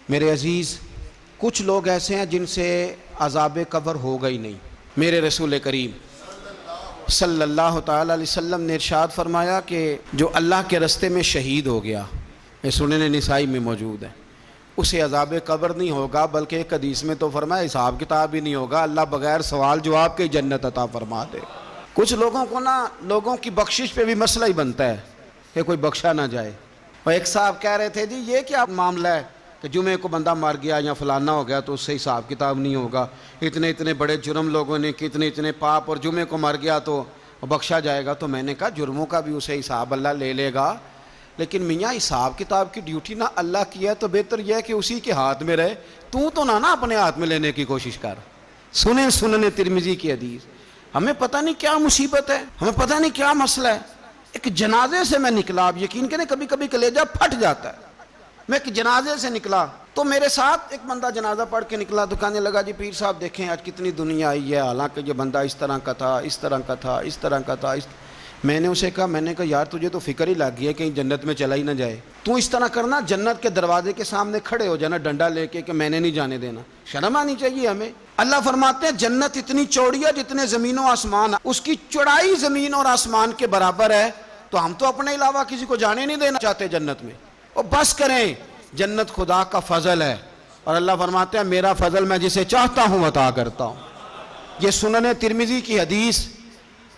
میرے عزیز، کچھ لوگ ایسے ہیں جن سے عذاب قبر ہوگا ہی نہیں۔ میرے رسول کریم صلی اللہ تعالی علیہ وسلم نے ارشاد فرمایا کہ جو اللہ کے رستے میں شہید ہو گیا، یہ سنن نسائی میں موجود ہے، اسے عذاب قبر نہیں ہوگا، بلکہ ایک حدیث میں تو فرمایا حساب کتاب ہی نہیں ہوگا، اللہ بغیر سوال جواب کے جنت عطا فرما دے۔ کچھ لوگوں کو لوگوں کی بخشش پہ بھی مسئلہ ہی بنتا ہے کہ کوئی بخشا نہ جائے۔ اور ایک صاحب کہہ رہے تھے جی یہ کیا معاملہ ہے کہ جمعے کو بندہ مر گیا یا فلانا ہو گیا تو اس سے حساب کتاب نہیں ہوگا، اتنے بڑے جرم لوگوں نے اتنے پاپ، اور جمعے کو مر گیا تو بخشا جائے گا۔ تو میں نے کہا جرموں کا بھی اسے حساب اللہ لے لے گا، لیکن میاں حساب کتاب کی ڈیوٹی نہ اللہ کی ہے تو بہتر یہ ہے کہ اسی کے ہاتھ میں رہے، تو نہ اپنے ہاتھ میں لینے کی کوشش کر۔ سنن ترمذی کی حدیث۔ ہمیں پتہ نہیں کیا مصیبت ہے، ہمیں پتہ نہیں کیا مسئلہ ہے۔ ایک جنازے سے میں نکلا، آپ یقین کریں کبھی کبھی کلیجہ پھٹ جاتا ہے۔ میں ایک جنازے سے نکلا تو میرے ساتھ ایک بندہ جنازہ پڑھ کے نکلا تو کہنے لگا جی پیر صاحب دیکھیں آج کتنی دنیا آئی ہے، حالانکہ یہ بندہ اس طرح کا تھا، اس طرح کا تھا، اس طرح کا تھا۔ میں نے اسے کہا یار تجھے تو فکر ہی لگ گئی ہے کہیں جنت میں چلا ہی نہ جائے، تو اس طرح کرنا جنت کے دروازے کے سامنے کھڑے ہو جانا ڈنڈا لے کے کہ میں نے نہیں جانے دینا۔ شرم آنی چاہیے ہمیں۔ اللہ فرماتے ہیں جنت اتنی چوڑی ہے جتنے زمین و آسمان، اس کی چوڑائی زمین اور آسمان کے برابر ہے، تو ہم تو اپنے علاوہ کسی کو جانے نہیں دینا چاہتے جنت میں۔ اور بس کریں، جنت خدا کا فضل ہے، اور اللہ فرماتے ہیں میرا فضل میں جسے چاہتا ہوں عطا کرتا ہوں۔ یہ سنن ترمذی کی حدیث،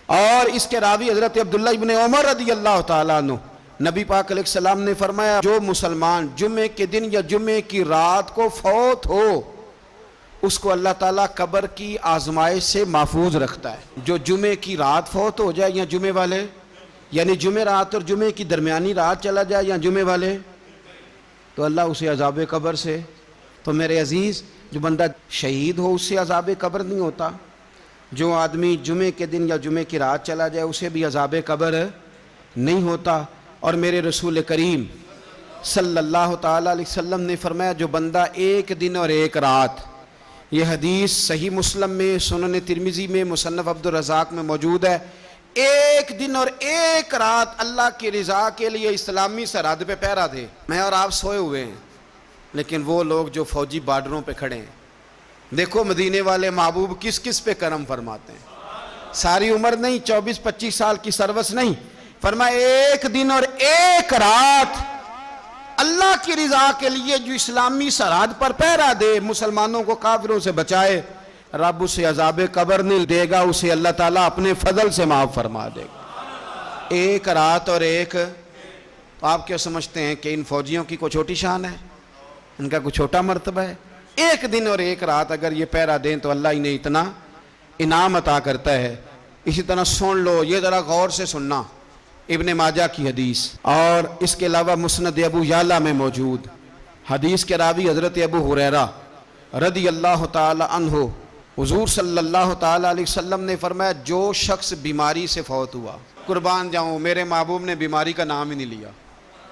اور اس کے راوی حضرت عبداللہ ابن عمر رضی اللہ تعالیٰ عنہ، نبی پاک علیہ السلام نے فرمایا جو مسلمان جمعے کے دن یا جمعے کی رات کو فوت ہو، اس کو اللہ تعالیٰ قبر کی آزمائش سے محفوظ رکھتا ہے۔ جو جمعے کی رات فوت ہو جائے یا جمعے والے، یعنی جمعے رات اور جمعے کی درمیانی رات چلا جائے یا جمعے والے، تو اللہ اسے عذاب قبر سے۔ تو میرے عزیز، جو بندہ شہید ہو اس سے عذاب قبر نہیں ہوتا، جو آدمی جمعے کے دن یا جمعے کی رات چلا جائے اسے بھی عذاب قبر نہیں ہوتا۔ اور میرے رسول کریم صلی اللہ تعالیٰ علیہ وسلم نے فرمایا جو بندہ ایک دن اور ایک رات، یہ حدیث صحیح مسلم میں، سنن ترمذی میں، مصنف عبدالرزاق میں موجود ہے، ایک دن اور ایک رات اللہ کی رضا کے لیے اسلامی سرحد پہ پہرا دے۔ میں اور آپ سوئے ہوئے ہیں، لیکن وہ لوگ جو فوجی بارڈروں پہ کھڑے ہیں، دیکھو مدینے والے محبوب کس کس پہ کرم فرماتے ہیں۔ ساری عمر نہیں، 24-25 سال کی سروس نہیں، فرمایا ایک دن اور ایک رات اللہ کی رضا کے لیے جو اسلامی سرحد پر پہرا دے، مسلمانوں کو کافروں سے بچائے، رب اسے عذاب قبر نہیں دے گا، اسے اللہ تعالیٰ اپنے فضل سے معاف فرما دے گا۔ ایک رات اور ایک، تو آپ کیا سمجھتے ہیں کہ ان فوجیوں کی کوئی چھوٹی شان ہے، ان کا کوئی چھوٹا مرتبہ ہے؟ ایک دن اور ایک رات اگر یہ پہرا دیں تو اللہ انہیں اتنا انعام عطا کرتا ہے۔ اسی طرح سن لو، یہ ذرا غور سے سننا، ابن ماجہ کی حدیث، اور اس کے علاوہ مسند ابو یعلا میں موجود حدیث کے راوی حضرت ابو ہریرہ رضی اللہ تعالی عنہ، حضور صلی اللہ تعالی علیہ وسلم نے فرمایا جو شخص بیماری سے فوت ہوا، قربان جاؤں میرے محبوب نے بیماری کا نام ہی نہیں لیا،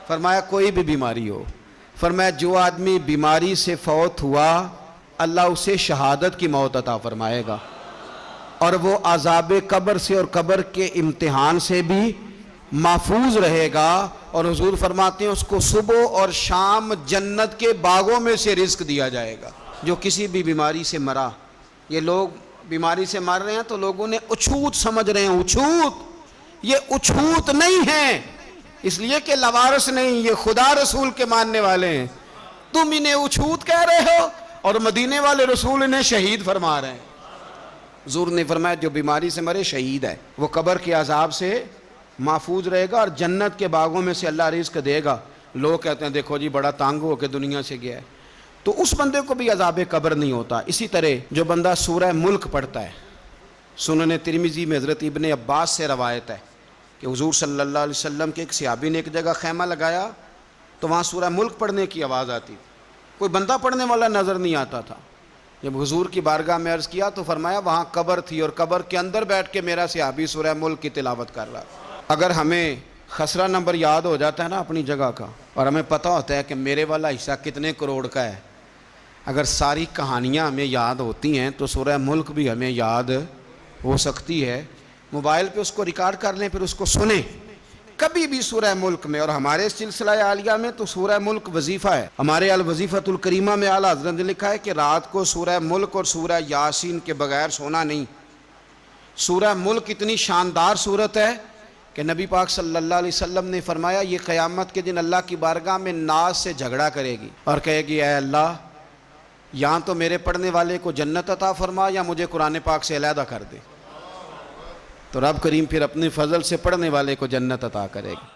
فرمایا کوئی بھی بیماری ہو، فرمایا جو آدمی بیماری سے فوت ہوا اللہ اسے شہادت کی موت عطا فرمائے گا، اور وہ عذاب قبر سے اور قبر کے امتحان سے بھی محفوظ رہے گا، اور حضور فرماتے ہیں اس کو صبح اور شام جنت کے باغوں میں سے رزق دیا جائے گا۔ جو کسی بھی بیماری سے مرا، یہ لوگ بیماری سے مر رہے ہیں تو لوگوں نے اچھوت سمجھ رہے ہیں، اچھوت، یہ اچھوت نہیں ہے، اس لیے کہ لوارث نہیں، یہ خدا رسول کے ماننے والے ہیں، تم انہیں اچھوت کہہ رہے ہو اور مدینے والے رسول انہیں شہید فرما رہے ہیں۔ حضور نے فرمایا جو بیماری سے مرے شہید ہے، وہ قبر کے عذاب سے محفوظ رہے گا اور جنت کے باغوں میں سے اللہ رزق دے گا۔ لوگ کہتے ہیں دیکھو جی بڑا تنگ ہو کے دنیا سے گیا ہے، تو اس بندے کو بھی عذاب قبر نہیں ہوتا۔ اسی طرح جو بندہ سورہ ملک پڑھتا ہے، سنن ترمذی میں حضرت ابن عباس سے روایت ہے کہ حضور صلی اللہ علیہ وسلم کے ایک صحابی نے ایک جگہ خیمہ لگایا تو وہاں سورہ ملک پڑھنے کی آواز آتی تھی، کوئی بندہ پڑھنے والا نظر نہیں آتا تھا۔ جب حضور کی بارگاہ میں عرض کیا تو فرمایا وہاں قبر تھی اور قبر کے اندر بیٹھ کے میرا صحابی سورہ ملک کی تلاوت کر رہا۔ اگر ہمیں خسرہ نمبر یاد ہو جاتا ہے نا اپنی جگہ کا، اور ہمیں پتہ ہوتا ہے کہ میرے والا حصہ کتنے کروڑ کا ہے، اگر ساری کہانیاں ہمیں یاد ہوتی ہیں تو سورہ ملک بھی ہمیں یاد ہو سکتی ہے۔ موبائل پہ اس کو ریکارڈ کر لیں، پھر اس کو سنیں، کبھی بھی سورہ ملک میں، اور ہمارے سلسلہ عالیہ میں تو سورہ ملک وظیفہ ہے، ہمارے الوظیفۃ الکریمہ میں اعلیٰ حضرت نے لکھا ہے کہ رات کو سورہ ملک اور سورہ یاسین کے بغیر سونا نہیں۔ سورہ ملک اتنی شاندار صورت ہے کہ نبی پاک صلی اللہ علیہ وسلم نے فرمایا یہ قیامت کے دن اللہ کی بارگاہ میں ناز سے جھگڑا کرے گی اور کہے گی اے اللہ، یہاں تو میرے پڑھنے والے کو جنت عطا فرما یا مجھے قرآن پاک سے علیحدہ کر دے۔ تو رب کریم پھر اپنے فضل سے پڑھنے والے کو جنت عطا کرے گا۔